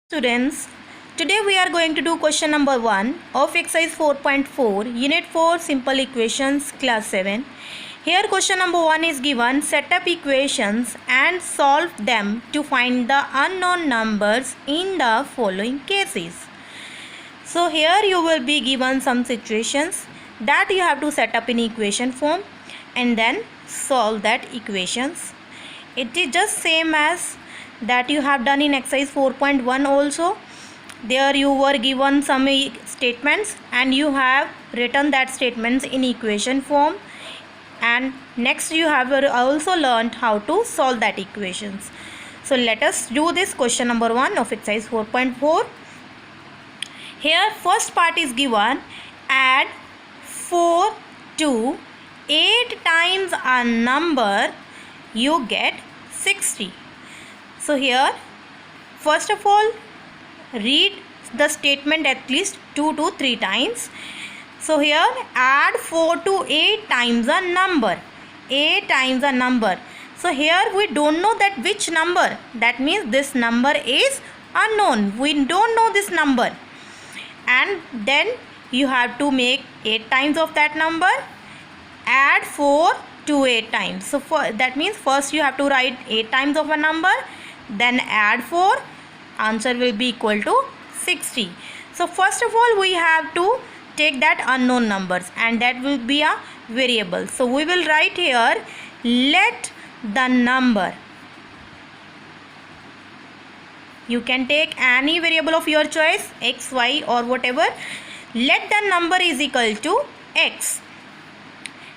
Students, today we are going to do question number 1 of exercise 4.4 unit 4 simple equations class 7. Here question number 1 is given, set up equations and solve them to find the unknown numbers in the following cases. So here you will be given some situations that you have to set up in equation form and then solve that equations. It is just same as that you have done in exercise 4.1 also. There you were given some statements and you have written that statements in equation form, and next you have also learned how to solve that equations. So let us do this question number 1 of exercise 4.4. Here first part is given, add 4 to 8 times a number, you get 60. So here first of all read the statement at least 2 to 3 times. So here add 4 to 8 times a number, 8 times a number. So here we don't know that which number, that means this number is unknown, we don't know this number, and then you have to make 8 times of that number, add 4 to 8 times. So that means first you have to write 8 times of a number, then add 4, answer will be equal to 60. So first of all we have to take that unknown numbers and that will be a variable. So we will write here, let the number, you can take any variable of your choice, x, y or whatever, let the number is equal to x.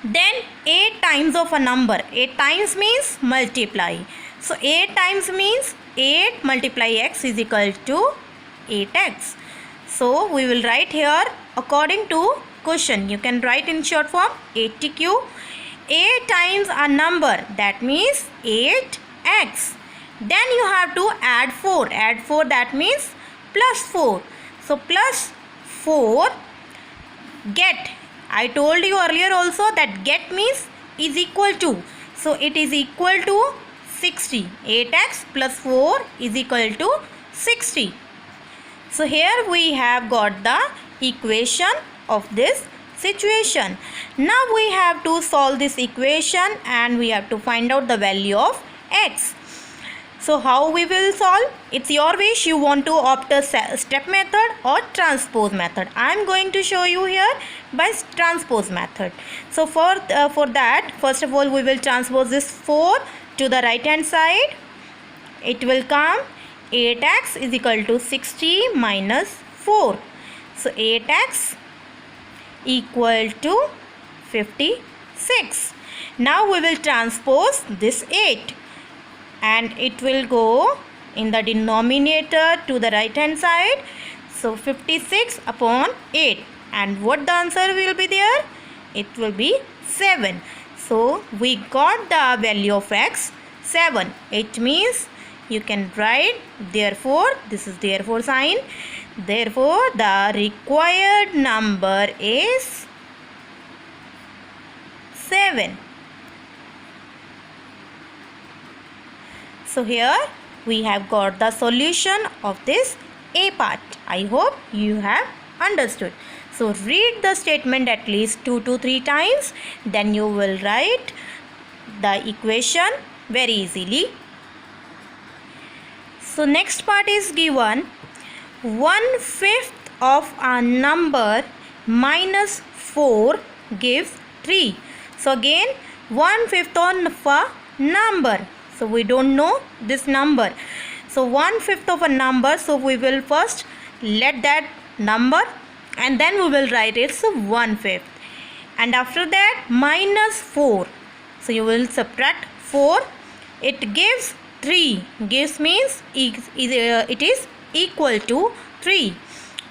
Then 8 times of a number, 8 times means multiply. So 8 times means 8 multiply x is equal to 8x. So we will write here according to question. You can write in short form 8tq. 8 times a number, that means 8x. Then you have to add 4. Add 4, that means plus 4. So plus 4, get. I told you earlier also that get means is equal to. So it is equal to 60. 8x plus 4 is equal to 60. So here we have got the equation of this situation. Now we have to solve this equation and we have to find out the value of x. So how we will solve? It's your wish, you want to opt a step method or transpose method. I am going to show you here by transpose method. So for that, first of all we will transpose this 4 to the right hand side. It will come 8x is equal to 60 minus 4. So 8x equal to 56. Now we will transpose this 8 and it will go in the denominator to the right hand side. So 56 upon 8, and what the answer will be there? It will be 7. So we got the value of x 7. It means you can write therefore, this is therefore sign, therefore the required number is 7. So here we have got the solution of this A part. I hope you have understood. So read the statement at least 2 to 3 times, then you will write the equation very easily. So next part is given, 1/5 of a number minus 4 gives 3. So again 1/5 of a number. So we don't know this number. So 1/5 of a number. So we will first let that number and then we will write it 1/5. And after that minus 4. So you will subtract 4. It gives 3. Gives means it is equal to 3.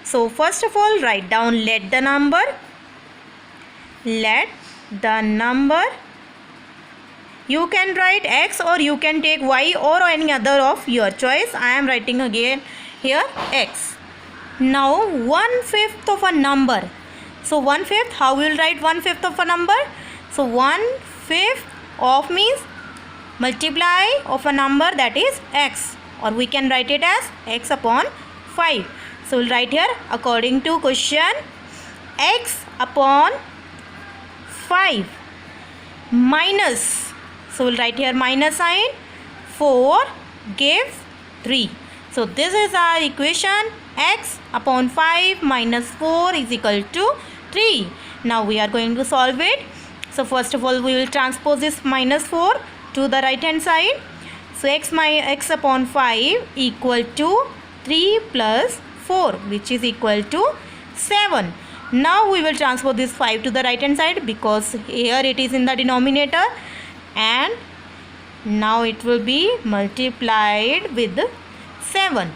So first of all write down let the number. Let the number. You can write x or you can take y or any other of your choice. I am writing again here x. Now 1/5 of a number. So 1/5, how we will write 1/5 of a number? So 1/5 of means multiply of a number, that is x, or we can write it as x upon 5. So we'll write here according to question x upon 5 minus, so we'll write here minus sign, 4 gives 3. So this is our equation, x upon 5 minus 4 is equal to 3. Now we are going to solve it. So first of all we will transpose this minus 4 to the right hand side. So x upon 5 equal to 3 plus 4, which is equal to 7. Now we will transpose this 5 to the right hand side because here it is in the denominator, and now it will be multiplied with 7.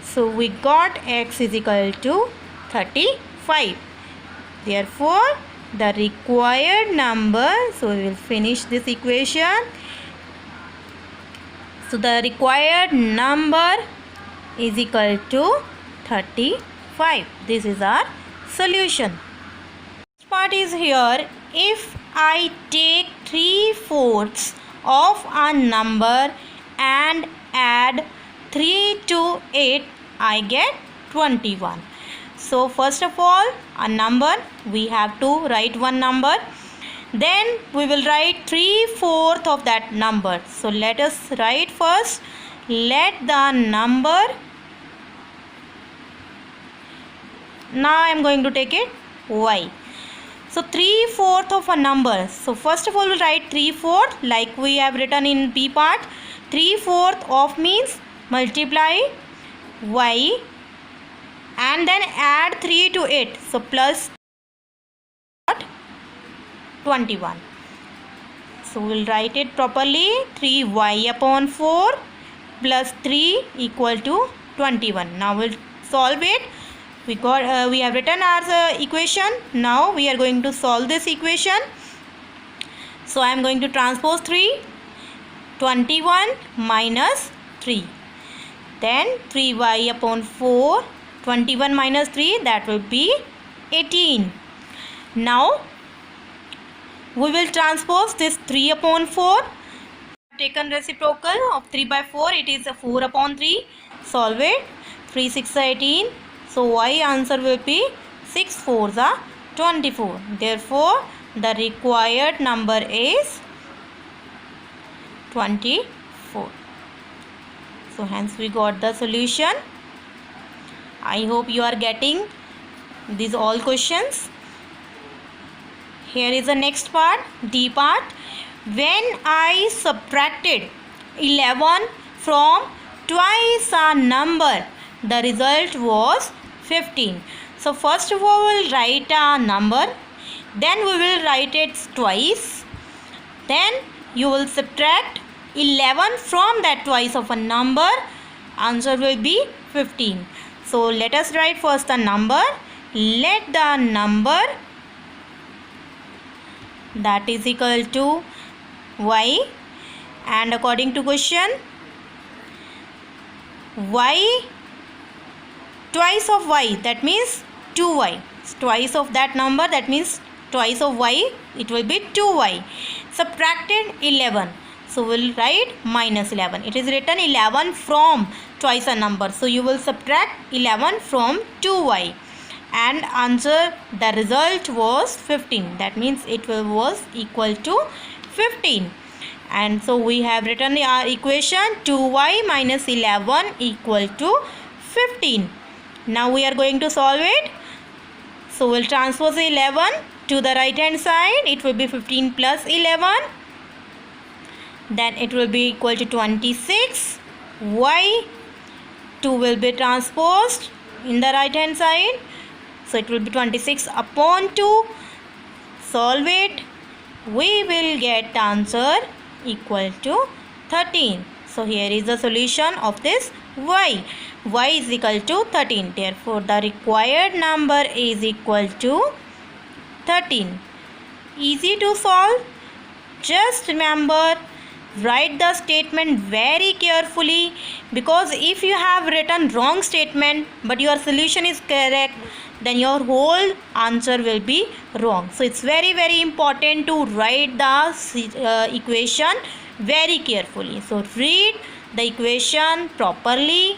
So we got x is equal to 35. Therefore the required number, so we will finish this equation. So the required number is equal to 35. This is our solution. Next part is here, if I take 3/4 of a number and add 3 to it, I get 21. So first of all, a number, we have to write one number. Then we will write 3/4 of that number. So let us write first, let the number, now I am going to take it y. So 3/4 of a number. So first of all we'll write 3/4 like we have written in B part. 3/4 of means multiply y and then add 3 to it. So plus 21. So we'll write it properly, 3y upon 4 plus 3 equal to 21. Now we'll solve it. We have written our equation. Now we are going to solve this equation. So I am going to transpose 3, 21 minus 3. Then 3y upon 4, 21 minus 3, that will be 18. Now we will transpose this 3 upon 4. Taken reciprocal of 3 by 4, it is a 4 upon 3. Solve it. 3 6 are 18. So y answer will be 6 4s are 24. Therefore the required number is 24. So hence we got the solution. I hope you are getting these all questions. Here is the next part, D part. When I subtracted 11 from twice a number, the result was 15. So first of all we will write a number, then we will write it twice, then you will subtract 11 from that twice of a number, answer will be 15. So let us write first the number. Let the number that is equal to y, and according to question, y twice of y, that means 2y. Twice of that number, that means twice of y, it will be 2y. Subtracted 11, so we'll write minus 11. It is written 11 from twice a number, so you will subtract 11 from 2y, and answer, the result was 15. That means it was equal to 15. And so we have written our equation, 2y minus 11 equal to 15. Now we are going to solve it. So we'll transpose 11 to the right hand side. It will be 15 plus 11. Then it will be equal to 26. Y 2 will be transposed in the right hand side. So it will be 26 upon 2. Solve it. We will get the answer equal to 13. So here is the solution of this y. Y is equal to 13. Therefore the required number is equal to 13. Easy to solve. Just remember, write the statement very carefully, because if you have written wrong statement but your solution is correct, then your whole answer will be wrong. So it's very important to write the equation very carefully. So read the equation properly,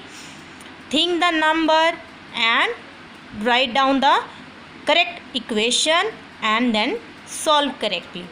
think the number and write down the correct equation and then solve correctly.